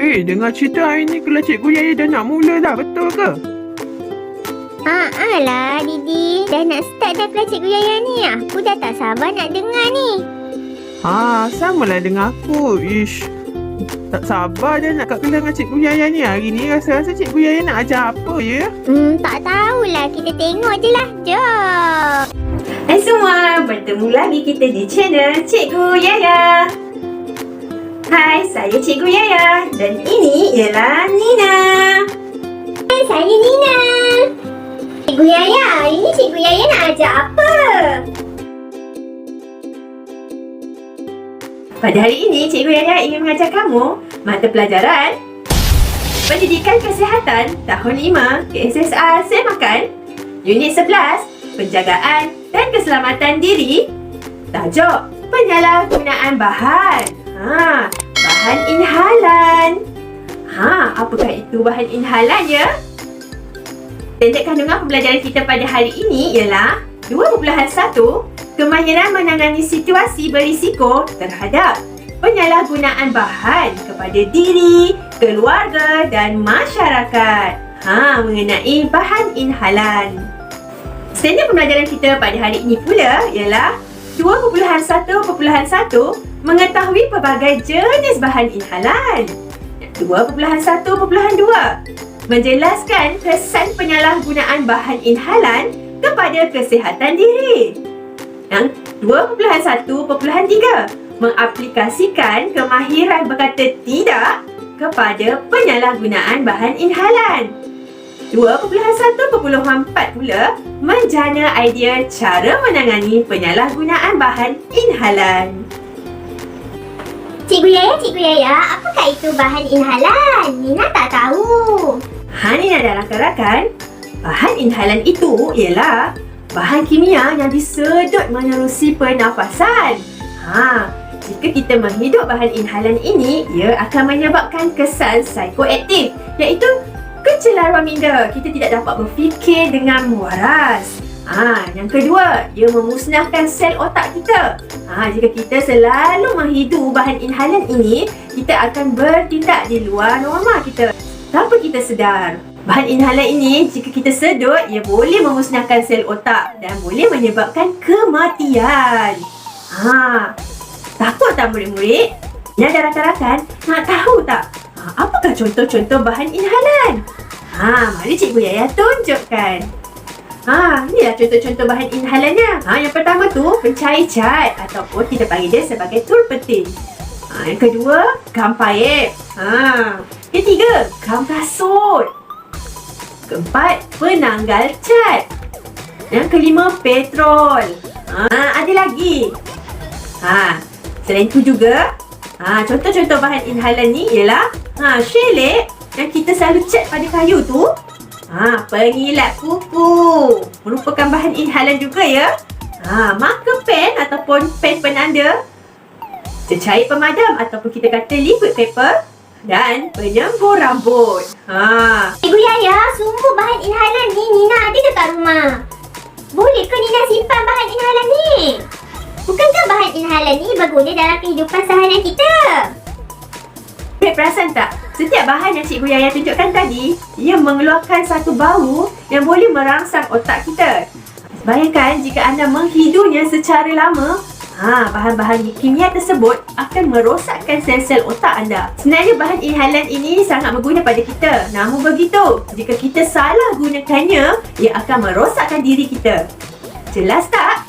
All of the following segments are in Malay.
Dengar cerita hari ni kelas Cikgu Yaya dah nak mula dah, betul ke? Alah Didi, dah nak start dah kelas Cikgu Yaya ni. Aku dah tak sabar nak dengar ni. Samalah dengan aku. Tak sabar dah nak kat kelas dengan Cikgu Yaya ni. Hari ni rasa-rasa Cikgu Yaya nak ajar apa ya? Tak tahulah, kita tengok je lah. Jom. Hai semua, bertemu lagi kita di channel Cikgu Yaya. Hai, saya Cikgu Yaya dan ini ialah Nina. Hai, saya Nina. Cikgu Yaya, hari ni Cikgu Yaya nak ajar apa? Pada hari ini, Cikgu Yaya ingin mengajar kamu mata pelajaran Pendidikan Kesihatan Tahun 5 KSSR Semakan, Unit 11 Penjagaan dan Keselamatan Diri. Tajuk Penyalahgunaan Bahan. Bahan inhalan. Apakah itu bahan inhalan ya? Standard kandungan pembelajaran kita pada hari ini ialah 2.1 Kemahiran menangani situasi berisiko terhadap penyalahgunaan bahan kepada diri, keluarga dan masyarakat. Mengenai bahan inhalan. Standard pembelajaran kita pada hari ini pula ialah 2.1.1 Mengetahui pelbagai jenis bahan inhalan. 2.1.2 Menjelaskan kesan penyalahgunaan bahan inhalan kepada kesihatan diri. Yang 2.1.3 Mengaplikasikan kemahiran berkata tidak kepada penyalahgunaan bahan inhalan. 2.1.4 pula menjana idea cara menangani penyalahgunaan bahan inhalan. Cikgu Yaya, apakah itu bahan inhalan? Nina tak tahu. Nina dan rakan-rakan, bahan inhalan itu ialah bahan kimia yang disedut menerusi pernafasan. Jika kita menghidup bahan inhalan ini, ia akan menyebabkan kesan psikoaktif, iaitu kecelaruan minda. Kita tidak dapat berfikir dengan waras. Yang kedua, ia memusnahkan sel otak kita. Jika kita selalu menghidup bahan inhalan ini, kita akan bertindak di luar norma kita tanpa kita sedar. Bahan inhalan ini, jika kita sedut, ia boleh memusnahkan sel otak dan boleh menyebabkan kematian. Takut tak murid-murid? Dan rakan-rakan, nak tahu tak apakah contoh-contoh bahan inhalan? Mari Cikgu Yaya tunjukkan. Inilah contoh-contoh bahan inhalannya. Yang pertama tu pencair cat ataupun kita panggil dia sebagai tul penting. Yang kedua, gam paip. Ketiga, gam kasut. Keempat, penanggal cat. Yang kelima, petrol. Ada lagi. Selain itu juga, contoh-contoh bahan inhalan ni ialah shellac yang kita selalu cat pada kayu tu. Pengilat kuku merupakan bahan inhalan juga ya. Marker pen ataupun pen penanda, cecair pemadam ataupun kita kata liquid paper, dan penyembur rambut. Cikgu Yaya, sumber bahan inhalan ni Nina ada dekat rumah. Boleh ke Nina simpan bahan inhalan ni? Bukankah bahan inhalan ni berguna dalam kehidupan seharian kita? Perasan tak? Setiap bahan yang Cikgu Yaya tunjukkan tadi, ia mengeluarkan satu bau yang boleh merangsang otak kita. Bayangkan jika anda menghidupnya secara lama, bahan-bahan kimia tersebut akan merosakkan sel-sel otak anda. Sebenarnya bahan inhalan ini sangat berguna pada kita. Namun begitu, jika kita salah gunakannya, ia akan merosakkan diri kita. Jelas tak?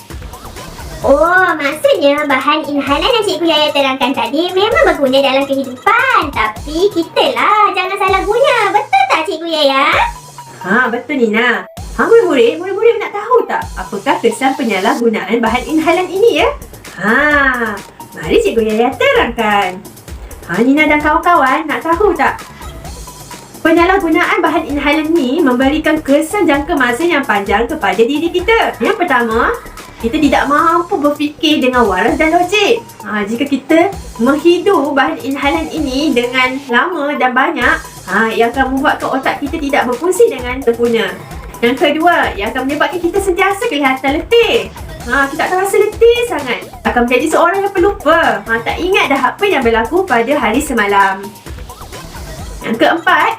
Maksudnya bahan inhalan yang Cikgu Yaya terangkan tadi memang berguna dalam kehidupan. Tapi kita lah jangan salah guna. Betul tak Cikgu Yaya? Betul Nina. Murid-murid nak tahu tak apakah kesan penyalahgunaan bahan inhalan ini ya? Mari Cikgu Yaya terangkan. Nina dan kawan-kawan nak tahu tak? Penyalahgunaan bahan inhalan ini memberikan kesan jangka masa yang panjang kepada diri kita. Yang pertama, kita tidak mampu berfikir dengan waras dan logik. Jika kita menghidup bahan inhalan ini dengan lama dan banyak, ia akan membuatkan otak kita tidak berfungsi dengan sempurna. Yang kedua, ia akan menyebabkan kita sentiasa kelihatan letih. Kita akan rasa letih sangat. Akan menjadi seorang yang pelupa. Tak ingat dah apa yang berlaku pada hari semalam. Yang keempat,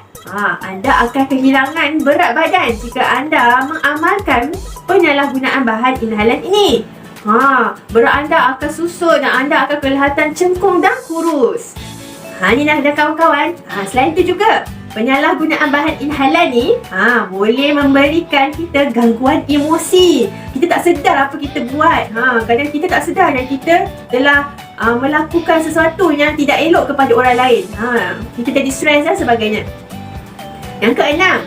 anda akan kehilangan berat badan jika anda mengamalkan penyalahgunaan bahan inhalan ini. Berat anda akan susut dan anda akan kelihatan cengkung dan kurus. Nina dan kawan-kawan, selain itu juga, penyalahgunaan bahan inhalan ni boleh memberikan kita gangguan emosi. Kita tak sedar apa kita buat. Kadang kita tak sedar dan kita telah melakukan sesuatu yang tidak elok kepada orang lain. Kita jadi stres dan sebagainya. Yang keenam,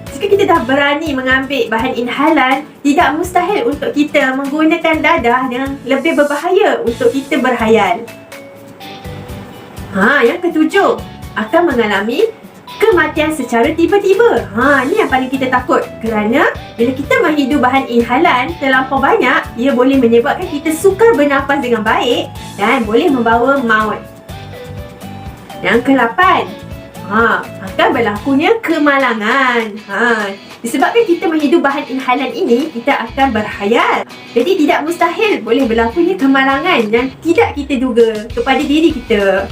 jika kita dah berani mengambil bahan inhalan, tidak mustahil untuk kita menggunakan dadah yang lebih berbahaya untuk kita berhayal. Yang ketujuh, akan mengalami kematian secara tiba-tiba. Ni yang paling kita takut. Kerana bila kita menghidu bahan inhalan terlampau banyak, ia boleh menyebabkan kita sukar bernafas dengan baik dan boleh membawa maut. Yang ke-8, akan berlakunya kemalangan. Disebabkan kita menghidu bahan inhalan ini, kita akan berhayal. Jadi tidak mustahil boleh berlakunya kemalangan yang tidak kita duga kepada diri kita.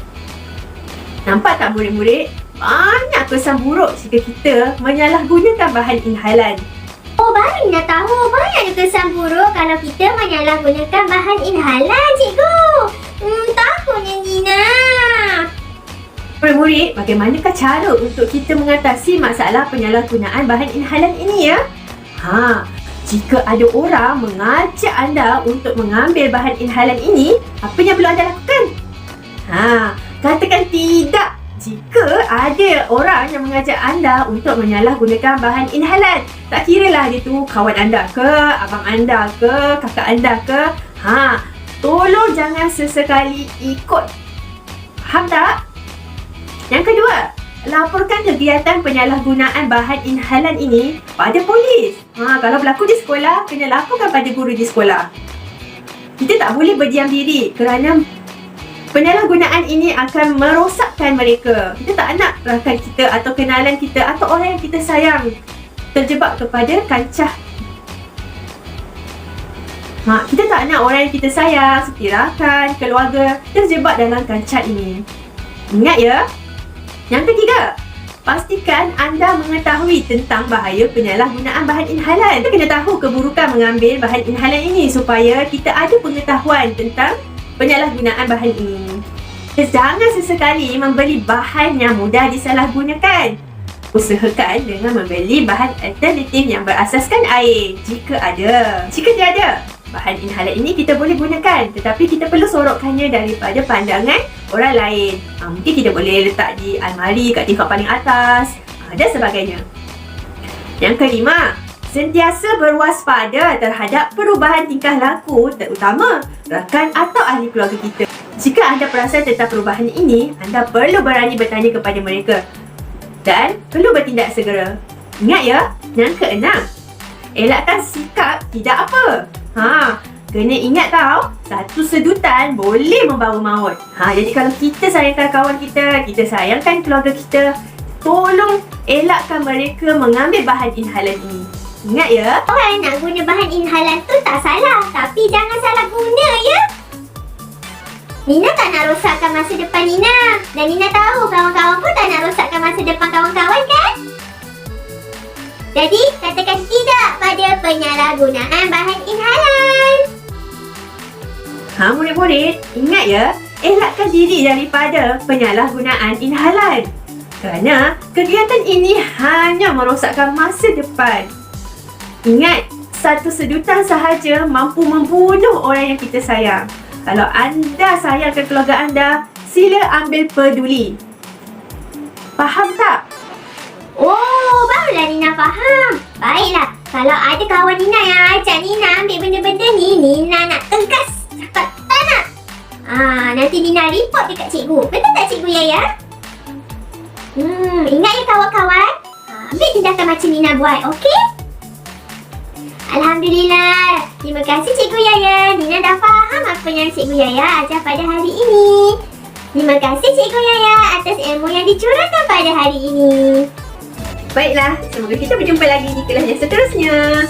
Nampak tak murid-murid? Banyak kesan buruk jika kita menyalahgunakan bahan inhalan. Baru Nina tahu banyak kesan buruk kalau kita menyalahgunakan bahan inhalan, cikgu. Takutnya Nina. Murid-murid, bagaimanakah cara untuk kita mengatasi masalah penyalahgunaan bahan inhalan ini ya? Jika ada orang mengajak anda untuk mengambil bahan inhalan ini, apa yang perlu anda lakukan? Katakan tidak jika ada orang yang mengajak anda untuk menyalahgunakan bahan inhalan. Tak kiralah dia tu kawan anda ke, abang anda ke, kakak anda ke. Tolong jangan sesekali ikut. Faham tak? Yang kedua, laporkan kegiatan penyalahgunaan bahan inhalan ini pada polis. Kalau berlaku di sekolah, kena laporkan pada guru di sekolah. Kita tak boleh berdiam diri kerana penyalahgunaan ini akan merosakkan mereka. Kita tak nak rakan kita atau kenalan kita atau orang yang kita sayang terjebak kepada kancah. Kita tak nak orang yang kita sayang seperti rakan, keluarga terjebak dalam kancah ini. Ingat ya. Yang ketiga, pastikan anda mengetahui tentang bahaya penyalahgunaan bahan inhalan. Kita kena tahu keburukan mengambil bahan inhalan ini supaya kita ada pengetahuan tentang penyalahgunaan bahan ini. Jangan sesekali membeli bahan yang mudah disalahgunakan. Usahakan dengan membeli bahan alternatif yang berasaskan air jika ada. Jika tiada, bahan inhalan ini kita boleh gunakan, tetapi kita perlu sorokkannya daripada pandangan orang lain. Mungkin kita boleh letak di almari kat tingkap paling atas dan sebagainya. Yang kelima, sentiasa berwaspada terhadap perubahan tingkah laku terutama rakan atau ahli keluarga kita. Jika anda perasan tentang perubahan ini, anda perlu berani bertanya kepada mereka dan perlu bertindak segera. Ingat ya. Yang keenam, elakkan sikap tidak apa. Kena ingat tau, satu sedutan boleh membawa maut. Jadi kalau kita sayangkan kawan kita, kita sayangkan keluarga kita, tolong elakkan mereka mengambil bahan inhalan ini. Ingat ya. Orang nak guna bahan inhalan tu tak salah, tapi jangan salah guna ya. Nina tak nak rosakkan masa depan Nina. Dan Nina tahu kawan-kawan pun tak nak rosakkan masa depan kawan-kawan kan? Jadi, katakan tidak pada penyalahgunaan bahan inhalan. Murid-murid, ingat ya, elakkan diri daripada penyalahgunaan inhalan. Kerana kegiatan ini hanya merosakkan masa depan. Ingat, satu sedutan sahaja mampu membunuh orang yang kita sayang. Kalau anda sayangkan keluarga anda, sila ambil peduli. Faham tak? Barulah Nina faham. Baiklah, kalau ada kawan Nina yang ajak Nina ambil benda-benda ni, Nina nak tegas. Cakap tak nak. Nanti Nina report dekat cikgu. Betul tak Cikgu Yaya? Ingat ya kawan-kawan? Ambil tindakan macam Nina buat, okey? Alhamdulillah. Terima kasih Cikgu Yaya. Nina dah faham apa yang Cikgu Yaya ajar pada hari ini. Terima kasih Cikgu Yaya atas ilmu yang dicurahkan pada hari ini. Baiklah, semoga kita berjumpa lagi di kelas yang seterusnya.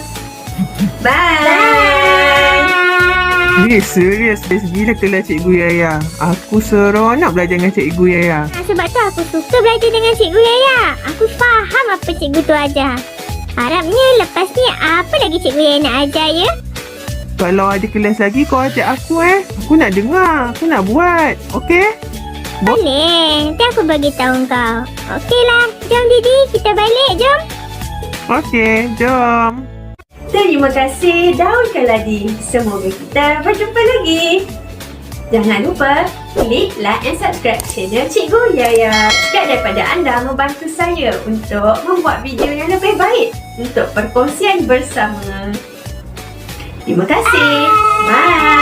Bye. Bye. Serius best gila kelas Cikgu Yaya. Aku seronok belajar dengan Cikgu Yaya. Sebab tu aku suka belajar dengan Cikgu Yaya. Aku faham apa cikgu tu ajar. Harapnya lepas ni apa lagi Cikgu Yaya nak ajar ya? Kalau ada kelas lagi kau ajak aku Aku nak dengar. Aku nak buat. Okey? Boleh. Nanti aku bagi tahu kau. Okeylah. Jom Didi, kita balik. Jom. Okey, jom. Terima kasih Daun Keladi. Semoga kita berjumpa lagi. Jangan lupa klik like and subscribe channel Cikgu Yaya. Sekian daripada anda membantu saya untuk membuat video yang lebih baik untuk perkongsian bersama. Terima kasih. Bye.